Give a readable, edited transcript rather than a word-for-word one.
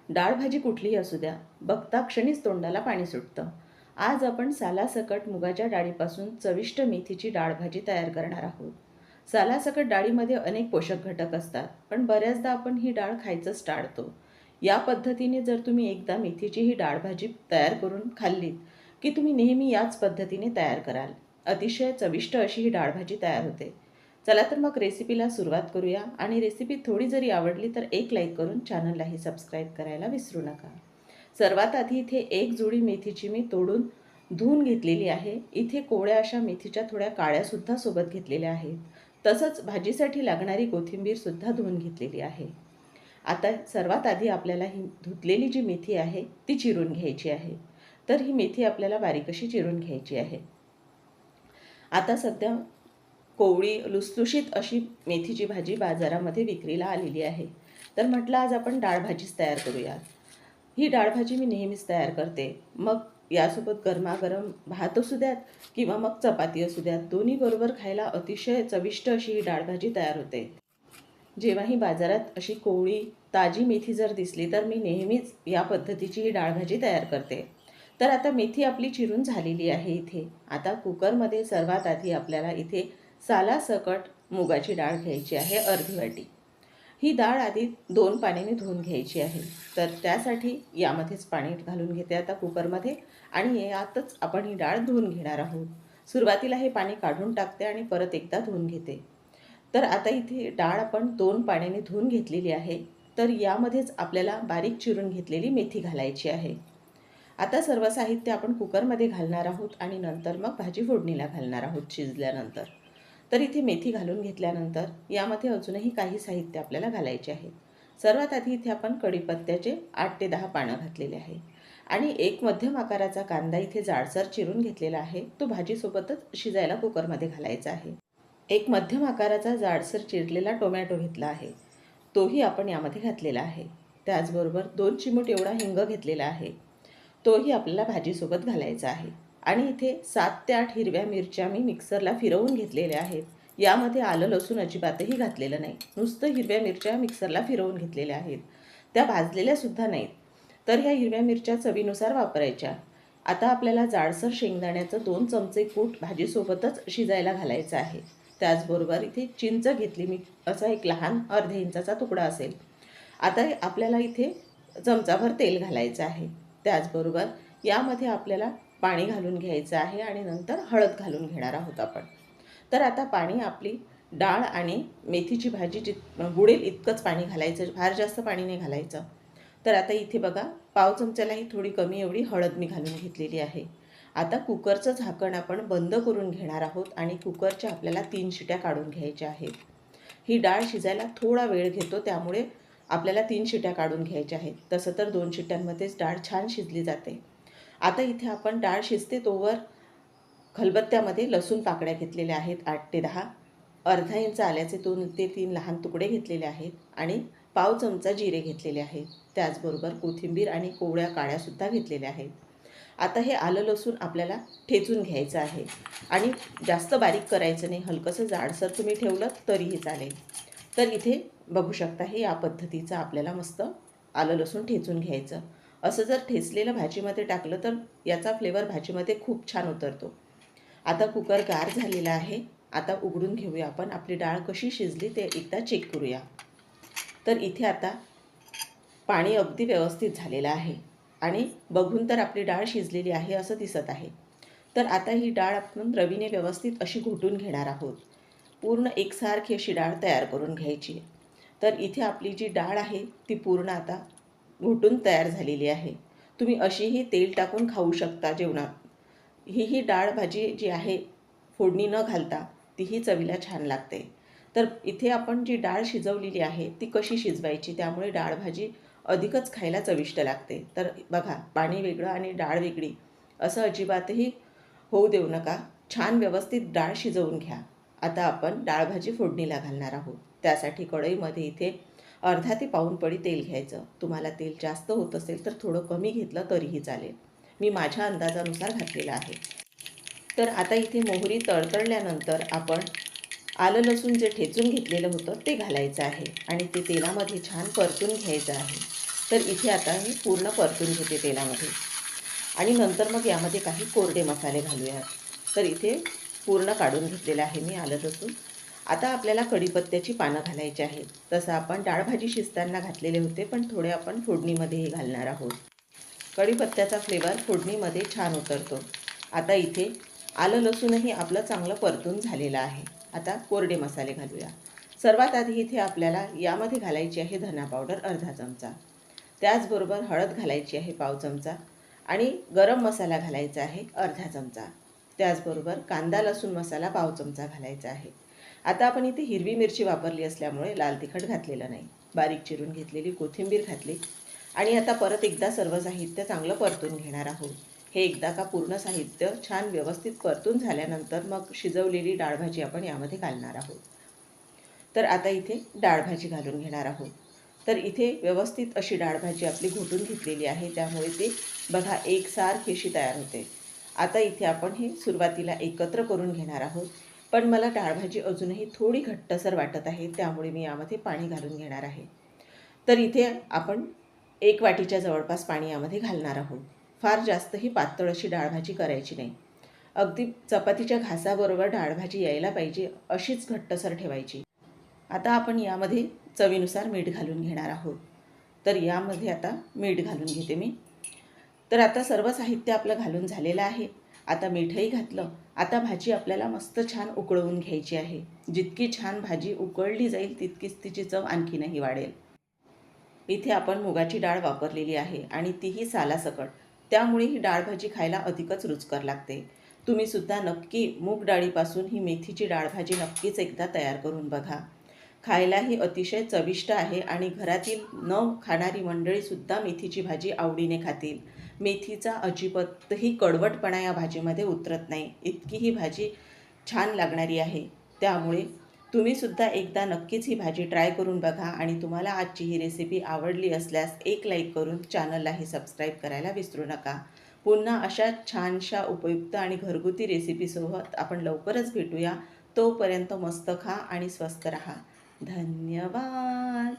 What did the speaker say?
डाळ भाजी कुठलीही असू द्या, बघता क्षणीच तोंडाला पाणी सुटतं. आज आपण सालासकट मुगाच्या डाळीपासून चविष्ट मेथीची डाळ भाजी तयार करणार आहोत. सालासकट डाळीमध्ये अनेक पोषक घटक असतात, पण बऱ्याचदा आपण ही डाळ खायचंच टाळतो. या पद्धतीने जर तुम्ही एकदा मेथीची ही डाळ भाजी तयार करून खाल्लीत, की तुम्ही नेहमी याच पद्धतीने तयार कराल. अतिशय चविष्ट अशी ही डाळ भाजी तयार होते. चला तर मग रेसिपीला सुरुवात करूया आणि रेसिपी थोडी जरी आवडली तर एक लाईक करून चॅनललाही सबस्क्राईब करायला विसरू नका. सर्वात आधी इथे एक जुडी मेथीची मी तोडून धुवून घेतलेली आहे. इथे कोवळ्या अशा मेथीच्या थोड्या काळ्यासुद्धा सोबत घेतलेल्या आहेत. तसंच भाजीसाठी लागणारी कोथिंबीरसुद्धा धुवून घेतलेली आहे. आता सर्वात आधी आपल्याला ही धुतलेली जी मेथी आहे ती चिरून घ्यायची आहे. तर ही मेथी आपल्याला बारीक अशी चिरून घ्यायची आहे. आता सध्या कोवळी लुसलुशीत अशी मेथीची भाजी बाजारामध्ये विक्रीला आलेली आहे. तर म्हटलं आज आपण डाळ भाजीच तयार करूया. ही डाळ भाजी मी नेहमीच तयार करते. मग यासोबत गरमागरम भात असू द्यात किंवा मग चपाती असू द्यात, दोन्ही बरोबर खायला अतिशय चविष्ट अशी ही डाळ भाजी तयार होते. जेव्हाही बाजारात अशी कोवळी ताजी मेथी जर दिसली तर मी नेहमीच या पद्धतीची ही डाळ भाजी तयार करते. तर आता मेथी आपली चिरून झालेली आहे इथे. आता कुकरमध्ये सर्वात आधी आपल्याला इथे सालासकट मुगाची डाळ घ्यायची आहे अर्धी वाटी. ही डाळ आधी 2 पाण्याने धुवून घ्यायची आहे. तर त्यासाठी यामध्येच पाणी घालून घेते आता कुकरमध्ये आणि यातच आपण ही डाळ धुवून घेणार आहोत. सुरुवातीला हे पाणी काढून टाकते आणि परत एकदा धुवून घेते. तर आता इथे डाळ आपण 2 पाण्याने धुवून घेतलेली आहे. तर यामध्येच आपल्याला बारीक चिरून घेतलेली मेथी घालायची आहे. आता सर्व साहित्य आपण कुकरमध्ये घालणार आहोत आणि नंतर मग भाजी फोडणीला घालणार आहोत शिजल्यानंतर. तर इथे मेथी घालून घेतल्यानंतर यामध्ये अजूनही काही साहित्य आपल्याला घालायचे आहे. सर्वात आधी इथे आपण कढीपत्त्याचे 8 ते 10 पानं घातलेले आहे आणि एक मध्यम आकाराचा कांदा इथे जाडसर चिरून घेतलेला आहे. तो भाजीसोबतच शिजायला कुकरमध्ये घालायचा आहे. एक मध्यम आकाराचा जाडसर चिरलेला टोमॅटो घेतला आहे. तोही आपण यामध्ये घातलेला आहे. त्याचबरोबर 2 चिमूट एवढा हिंग घेतलेला आहे. तोही आपल्याला भाजीसोबत घालायचा आहे. आणि इथे 7 ते 8 हिरव्या मिरच्या मी मिक्सरला फिरवून घेतलेल्या आहेत. यामध्ये आलं लसूण अजिबातही घातलेलं नाही. नुसतं हिरव्या मिरच्या मिक्सरला फिरवून घेतलेल्या आहेत. त्या भाजलेल्यासुद्धा नाहीत. तर ह्या हिरव्या मिरच्या चवीनुसार वापरायच्या. आता आपल्याला जाडसर शेंगदाण्याचं 2 चमचे कूट भाजीसोबतच शिजायला घालायचं आहे. त्याचबरोबर इथे चिंच घेतली मी, असा एक लहान अर्ध्या इंचाचा तुकडा असेल. आता आपल्याला इथे चमचाभर तेल घालायचं आहे. त्याचबरोबर यामध्ये आपल्याला पाणी घालून घ्यायचं आहे आणि नंतर हळद घालून घेणार आहोत आपण. तर आता पाणी आपली डाळ आणि मेथीची भाजी बुडेल इतकंच पाणी घालायचं, फार जास्त पाणी नाही घालायचं. तर आता इथे बघा पाव चमच्यालाही थोडी कमी एवढी हळद मी घालून घेतलेली आहे. आता कुकरचं झाकण आपण बंद करून घेणार आहोत आणि कुकरच्या आपल्याला 3 शिट्या काढून घ्यायच्या आहेत. ही डाळ शिजायला थोडा वेळ घेतो, त्यामुळे आपल्याला 3 शिट्या काढून घ्यायच्या आहेत. तसं तर 2 शिट्यांमध्येच डाळ छान शिजली जाते. आता इथे आपण डाळ शिजते तोवर खलबत्त्यामध्ये लसूण पाकळ्या घेतलेल्या आहेत 8 ते 10, अर्धा इंच आल्याचे 2 ते 3 लहान तुकडे घेतलेले आहेत आणि पाव चमचा जिरे घेतलेले आहेत. त्याचबरोबर कोथिंबीर आणि कोवळ्या काळ्यासुद्धा घेतलेल्या आहेत. आता हे आलं लसूण आपल्याला ठेचून घ्यायचं आहे आणि जास्त बारीक करायचं नाही, हलकंसं जाडसर तुम्ही ठेवलं तरीही चालेल. तर इथे बघू शकता हे या पद्धतीचं आपल्याला मस्त आलं लसूण ठेचून घ्यायचं. असं जर ठेचलेलं भाजीमध्ये टाकलं तर याचा फ्लेवर भाजीमध्ये खूप छान उतरतो. आता कुकर गार झालेला आहे. आता उघडून घेऊया आपण आपली डाळ कशी शिजली ते एकदा चेक करूया. तर इथे आता पाणी अगदी व्यवस्थित झालेलं आहे आणि बघून तर आपली डाळ शिजलेली आहे असं दिसत आहे. तर आता ही डाळ आपण रवीने व्यवस्थित अशी घोटून घेणार आहोत. पूर्ण एकसारखी अशी डाळ तयार करून घ्यायची. तर इथे आपली जी डाळ आहे ती पूर्ण आता घोटून तयार झालेली आहे. तुम्ही अशीही तेल टाकून खाऊ शकता जेवणात. ही डाळ भाजी जी आहे फोडणी न घालता तीही चवीला छान लागते. तर इथे आपण जी डाळ शिजवलेली आहे ती कशी शिजवायची, त्यामुळे डाळ भाजी अधिकच खायला चविष्ट लागते. तर बघा पाणी वेगळं आणि डाळ वेगळी असं अजिबातही होऊ देऊ नका. छान व्यवस्थित डाळ शिजवून घ्या. आता आपण डाळ भाजी फोडणीला घालणार आहोत. त्यासाठी कढईमध्ये इथे अर्धा ते पाऊण पडी तेल घ्यायचं. तुम्हाला तेल जास्त होत असेल तर थोडं कमी घेतलं तरीही चालेल. मी माझ्या अंदाजानुसार घातलेलं आहे. तर आता इथे मोहरी तळतळल्यानंतर आपण आलं लसूण जे ठेचून घेतलेलं होतं ते घालायचं आहे आणि ते तेलामध्ये छान परतून घ्यायचं आहे. तर इथे आता मी पूर्ण परतून घेते तेलामध्ये आणि नंतर मग यामध्ये काही कोरडे मसाले घालूयात. तर इथे पूर्ण काढून घेतलेलं आहे मी आलं लसूण. आता आपल्याला कढीपत्त्याची पानं घालायची आहेत. तसं आपण डाळ भाजी शिजताना घातलेले होते, पण थोडे आपण फोडणीमध्येही घालणार आहोत. कढीपत्त्याचा फ्लेवर फोडणीमध्ये छान उतरतो. आता इथे आलं लसूणही आपलं चांगलं परतून झालेलं आहे. आता कोरडे मसाले घालूया. सर्वात आधी इथे आपल्याला यामध्ये घालायची आहे धना पावडर अर्धा चमचा. त्याचबरोबर हळद घालायची आहे पाव चमचा आणि गरम मसाला घालायचा आहे अर्धा चमचा. त्याचबरोबर कांदा लसूण मसाला पाव चमचा घालायचा आहे. आता आपण इथे हिरवी मिरची वापरली असल्यामुळे लाल तिखट घातलेलं नाही. बारीक चिरून घेतलेली कोथिंबीर घातली आणि आता परत एकदा सर्व साहित्य चांगलं परतून घेणार आहोत. हे एकदा का पूर्ण साहित्य छान व्यवस्थित परतून झाल्यानंतर मग शिजवलेली डाळ भाजी आपण यामध्ये घालणार आहोत. तर आता इथे डाळ भाजी घालून घेणार आहोत. तर इथे व्यवस्थित अशी डाळ भाजी आपली घोटून घेतलेली आहे, त्यामुळे ती बघा एकसारखी अशी तयार होते. आता इथे आपण हे सुरुवातीला एकत्र करून घेणार आहोत, पण मला डाळ भाजी अजूनही थोडी घट्टसर वाटत आहे, त्यामुळे मी यामध्ये पाणी घालून घेणार आहे. तर इथे आपण 1 वाटीच्या जवळपास पाणी यामध्ये घालणार आहोत. फार जास्तही पातळ अशी डाळ भाजी करायची नाही. अगदी चपातीच्या घासाबरोबर डाळ भाजी यायला पाहिजे अशीच घट्टसर ठेवायची. आता आपण यामध्ये चवीनुसार मीठ घालून घेणार आहोत. तर यामध्ये आता मीठ घालून घेते मी. तर आता सर्व साहित्य आपलं घालून झालेलं आहे. आता मीठही घातलं. आता भाजी आपल्याला मस्त छान उकळवून घ्यायची आहे. जितकी छान भाजी उकळली जाईल तितकीच तिची चव आणखीनही वाढेल. इथे आपण मुगाची डाळ वापरलेली आहे आणि तीही सालासकट, त्यामुळे ही डाळ भाजी खायला अधिकच रुचकर लागते. तुम्हीसुद्धा नक्की मूग डाळीपासून ही मेथीची डाळ भाजी नक्कीच एकदा तयार करून बघा. खायलाही अतिशय चविष्ट आहे आणि घरातील न खाणारी मंडळीसुद्धा मेथीची भाजी आवडीने खातील. मेथीचा अजिबातही कडवटपणा या भाजीमध्ये उतरत नाही, इतकी ही भाजी छान लागणारी आहे. त्यामुळे तुम्हीसुद्धा एकदा नक्कीच ही भाजी ट्राय करून बघा आणि तुम्हाला आजची ही रेसिपी आवडली असल्यास एक लाईक करून चॅनललाही सबस्क्राईब करायला विसरू नका. पुन्हा अशा छानशा उपयुक्त आणि घरगुती रेसिपीसोबत आपण लवकरच भेटूया. तोपर्यंत मस्त खा आणि स्वस्त रहा. धन्यवाद.